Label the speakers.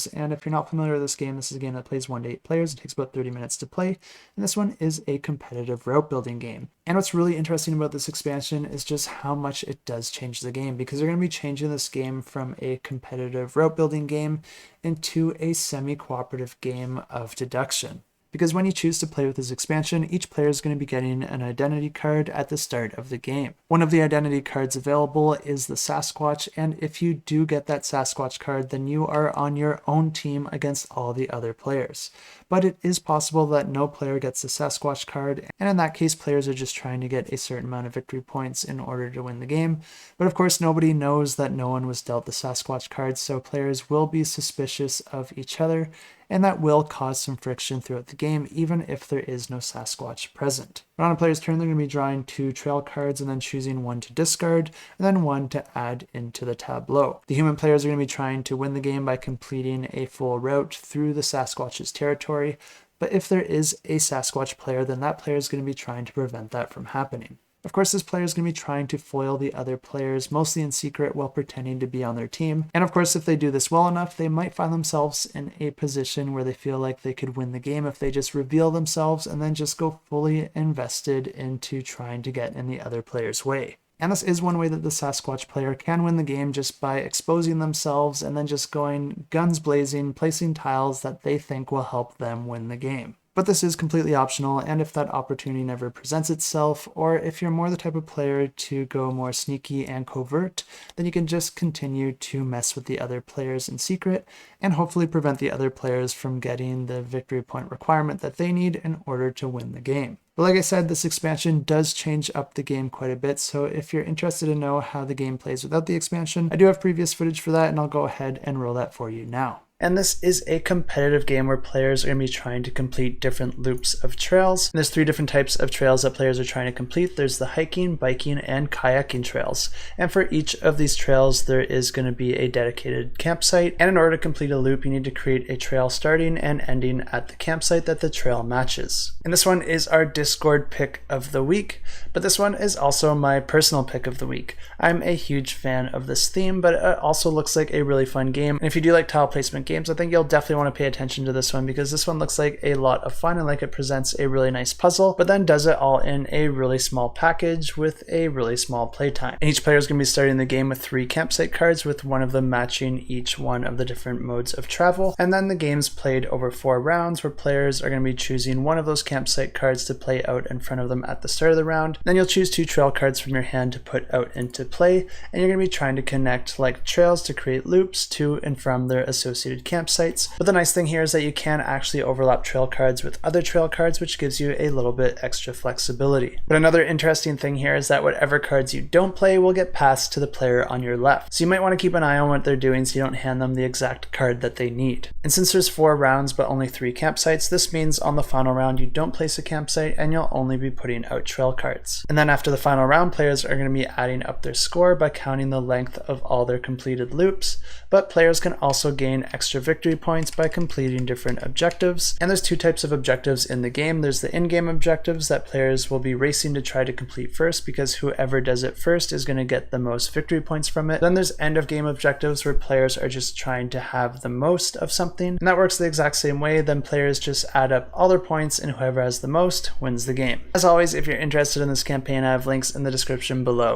Speaker 1: And if you're not familiar with this game, this is a game that plays 1 to 8 players. It takes about 30 minutes to play. And this one is a competitive route building game. And what's really interesting about this expansion is just how much it does change the game, because they're going to be changing this game from a competitive route building game into a semi-cooperative game of deduction. Because when you choose to play with this expansion, each player is going to be getting an identity card at the start of the game. One of the identity cards available is the Sasquatch, and if you do get that Sasquatch card, then you are on your own team against all the other players. But it is possible that no player gets the Sasquatch card, and in that case, players are just trying to get a certain amount of victory points in order to win the game. But of course, nobody knows that no one was dealt the Sasquatch card, so players will be suspicious of each other, and that will cause some friction throughout the game, even if there is no Sasquatch present. But on a player's turn, they're going to be drawing 2 trail cards and then choosing 1 to discard, and then 1 to add into the tableau. The human players are going to be trying to win the game by completing a full route through the Sasquatch's territory, but if there is a Sasquatch player, then that player is going to be trying to prevent that from happening. Of course, this player is going to be trying to foil the other players, mostly in secret, while pretending to be on their team. And of course, if they do this well enough, they might find themselves in a position where they feel like they could win the game if they just reveal themselves and then just go fully invested into trying to get in the other player's way. And this is one way that the Sasquatch player can win the game, just by exposing themselves and then just going guns blazing, placing tiles that they think will help them win the game. But this is completely optional, and if that opportunity never presents itself, or if you're more the type of player to go more sneaky and covert, then you can just continue to mess with the other players in secret and hopefully prevent the other players from getting the victory point requirement that they need in order to win the game. But like I said, this expansion does change up the game quite a bit, so if you're interested to know how the game plays without the expansion, I do have previous footage for that, and I'll go ahead and roll that for you now. And this is a competitive game where players are going to be trying to complete different loops of trails. And there's 3 different types of trails that players are trying to complete. There's the hiking, biking, and kayaking trails. And for each of these trails, there is going to be a dedicated campsite. And in order to complete a loop, you need to create a trail starting and ending at the campsite that the trail matches. And this one is our Discord pick of the week, but this one is also my personal pick of the week. I'm a huge fan of this theme, but it also looks like a really fun game. And if you do like tile placement games, I think you'll definitely want to pay attention to this one, because this one looks like a lot of fun and like it presents a really nice puzzle, but then does it all in a really small package with a really small playtime. And each player is going to be starting the game with 3 campsite cards, with one of them matching each one of the different modes of travel. And then the game's played over 4 rounds, where players are going to be choosing one of those campsite cards to play out in front of them at the start of the round. Then you'll choose 2 trail cards from your hand to put out into play, and you're going to be trying to connect like trails to create loops to and from their associated campsites. But the nice thing here is that you can actually overlap trail cards with other trail cards, which gives you a little bit extra flexibility. But another interesting thing here is that whatever cards you don't play will get passed to the player on your left. So you might want to keep an eye on what they're doing so you don't hand them the exact card that they need. And since there's 4 rounds but only 3 campsites, this means on the final round you don't place a campsite and you'll only be putting out trail cards. And then after the final round, players are going to be adding up their score by counting the length of all their completed loops, but players can also gain extra victory points by completing different objectives. And there's 2 types of objectives in the game. There's the in-game objectives that players will be racing to try to complete first, because whoever does it first is going to get the most victory points from it. Then there's end of game objectives, where players are just trying to have the most of something, and that works the exact same way. Then players just add up all their points, and whoever has the most wins the game. As always, if you're interested in this campaign, I have links in the description below.